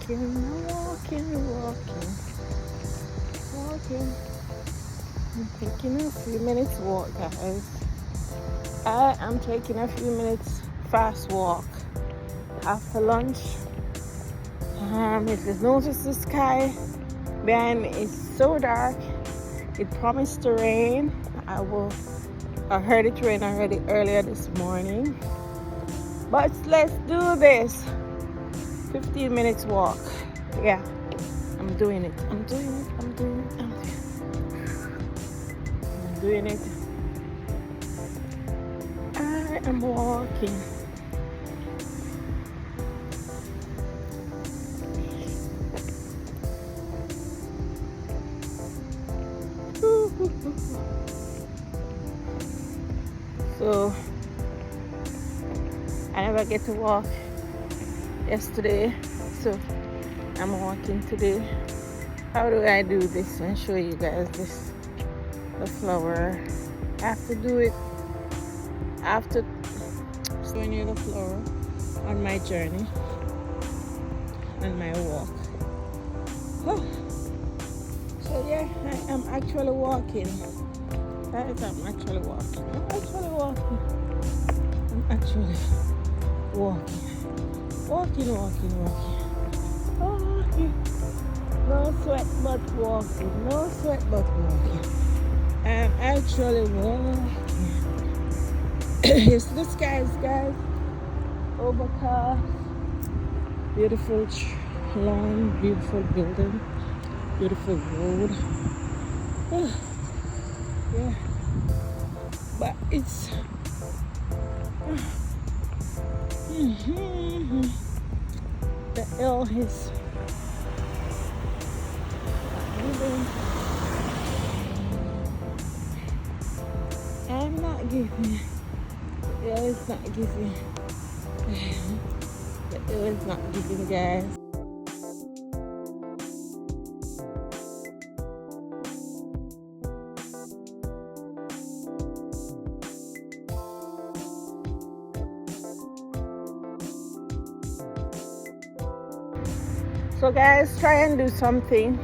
walking. I'm taking a few minutes walk, guys. I am taking a few minutes fast walk after lunch. If you notice the sky behind me is so dark, it promised to rain. I heard it rain already earlier this morning. But let's do this. 15 minutes walk. Yeah, I'm doing it. I'm doing it. I am walking. So I never get to walk yesterday, so I'm walking today. How do I do this and show you guys the flower? I have to do it after showing you the flower on my journey and my walk. Oh. So yeah, I am actually walking. Guys, I'm actually walking. Walking. No sweat but walking. I'm actually walking. It's the skies, guys. Overcast. Beautiful lawn, beautiful building, beautiful road. Yeah. But it's the hill is moving. I'm not giving. The hill is not giving. The hill is not giving, guys. So guys, try and do something.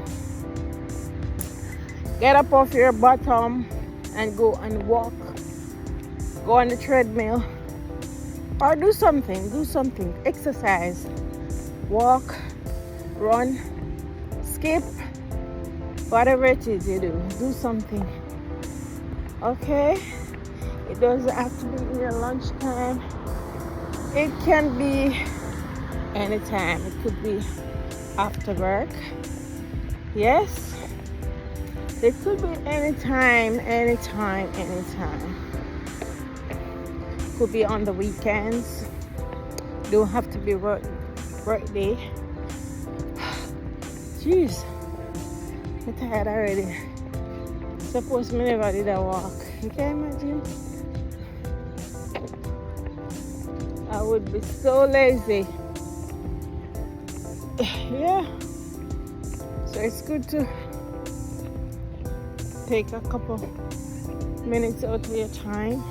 Get up off your bottom and go and walk. Go on the treadmill. Or do something. Exercise. Walk, run, skip. Whatever it is you do something. Okay? It doesn't have to be in your lunchtime. It can be anytime. It could be after work. Yes, it could be anytime. Could be on the weekends. Don't have to be work day. Jeez, I'm tired already. Suppose me never did a walk. You can imagine? I would be so lazy. Yeah, so it's good to take a couple minutes out of your time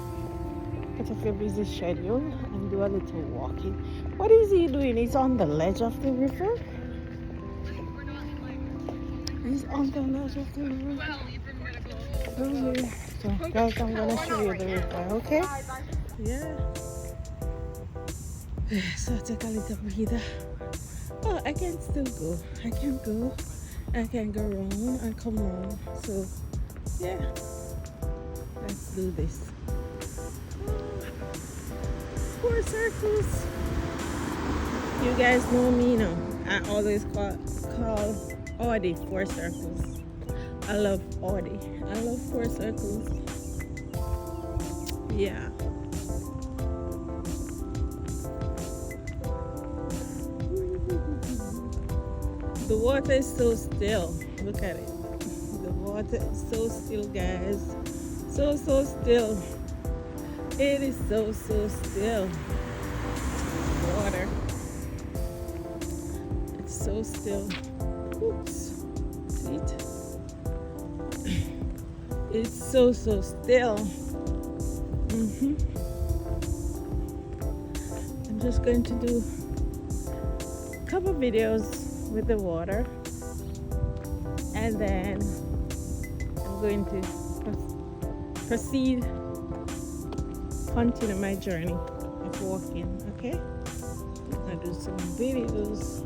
out of your busy schedule and do a little walking. What is he doing? He's on the ledge of the river. He's on the ledge of the river. Oh, yeah. So guys, I'm gonna show you the river, okay? Yeah. So take a little breather. Oh, I can still go. I can go around and come on. So, yeah. Let's do this. 4 circles. You guys know me now. I always call Audi 4 circles. I love Audi. I love 4 circles. Yeah. The water is so still. Look at it. The water is so still, guys. So still. It is so still. Water. It's so still. Oops. See it? It's so still. I'm just going to do a couple videos with the water, and then I'm going to proceed, continue my journey of walking. Okay, I do some videos.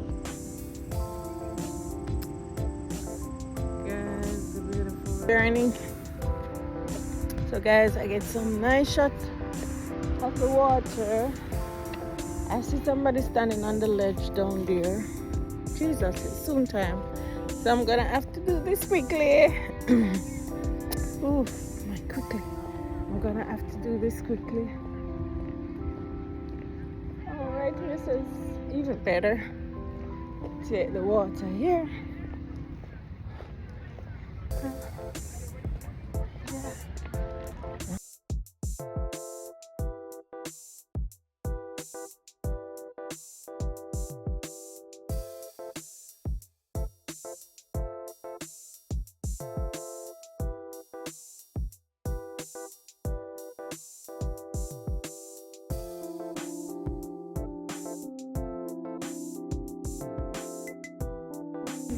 Guys, the beautiful journey. So guys, I get some nice shots of the water. I see somebody standing on the ledge down there. Jesus, it's soon time. So I'm gonna have to do this quickly. Ooh, quickly. I'm gonna have to do this quickly. Alright, this is even better. Take the water here.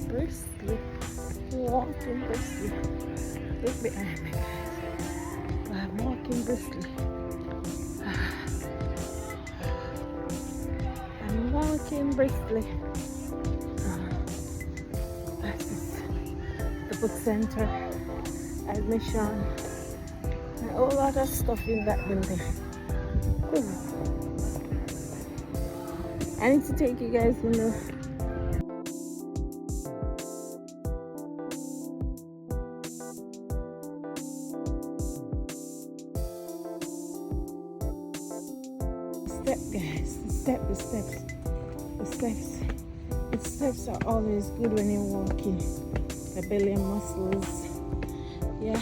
Briskly, walking briskly. Look behind me, guys. I'm walking briskly. I'm walking briskly. This is the book center, admission, and a whole lot of stuff in that building. I need to take you guys in the guys, the steps are always good when you're walking. The belly muscles, yeah,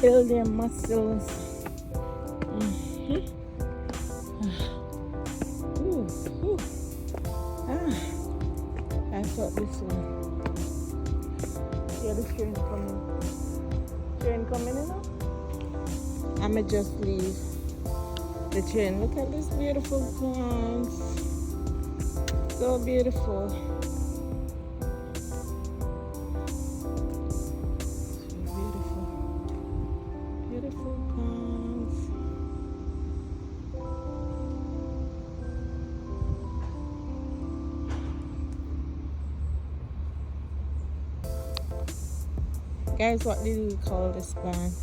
build your muscles. I thought this one. Yeah, the train coming in now. I'ma just leave the train. Look at these beautiful plants. So beautiful. So beautiful. Beautiful plants. Guys, what do you call this plant?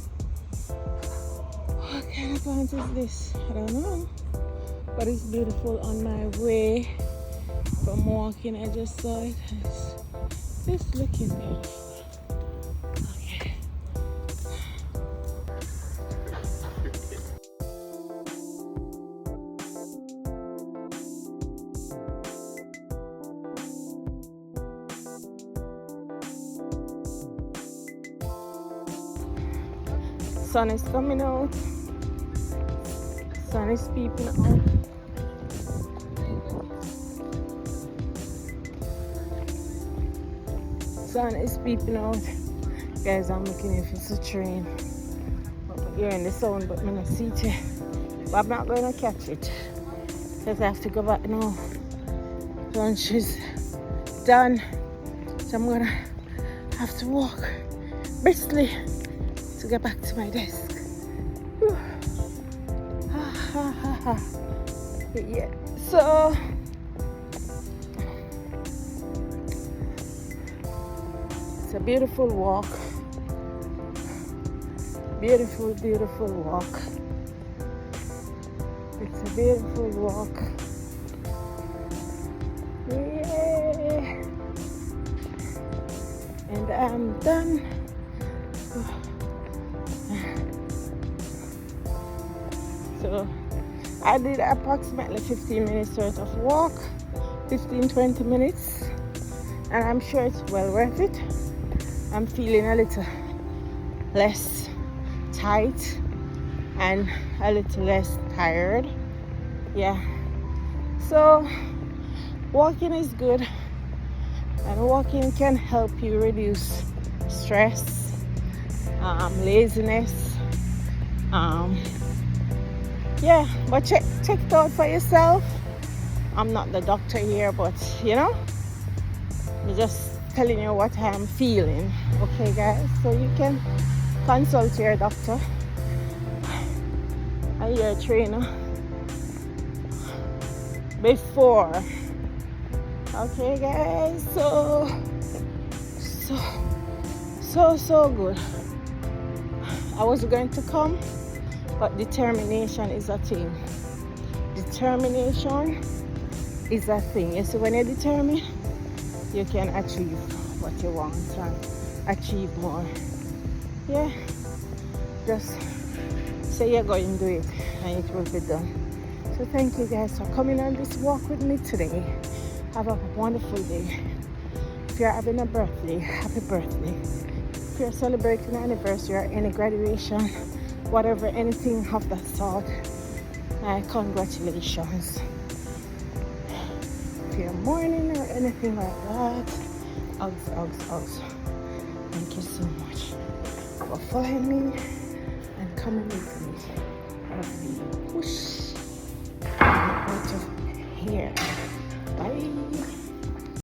What kind of plant is this? I don't know. But it's beautiful. On my way from walking, I just saw it. It's looking beautiful. Okay. Sun is coming out. Sun is peeping out. Sun is peeping out. Guys, I'm looking if it's a train. I'm hearing the sound, but I'm not see it. But I'm not going to catch it because I have to go back now. Lunch is done. So I'm going to have to walk briskly to get back to my desk. Yeah, so it's a beautiful walk. Beautiful, beautiful walk. It's a beautiful walk. Yeah. And I'm done. So I did approximately 15 minutes worth of walk, 15-20 minutes, and I'm sure it's well worth it. I'm feeling a little less tight and a little less tired. Yeah, so walking is good, and walking can help you reduce stress, laziness, yeah, but check it out for yourself. I'm not the doctor here, but you know, I'm just telling you what I'm feeling. Okay, guys? So you can consult your doctor and your trainer before. Okay, guys? So good. I was going to come, but determination is a thing. Determination is a thing. You see, when you're determined, you can achieve what you want and achieve more. Yeah, just say you're going to do it and it will be done. So thank you guys for coming on this walk with me today. Have a wonderful day. If you're having a birthday, happy birthday. If you're celebrating an anniversary or any graduation, whatever, anything of that sort, congratulations. If you're mourning or anything like that, hugs. Thank you so much for following me and coming with me. Push out of here. Bye.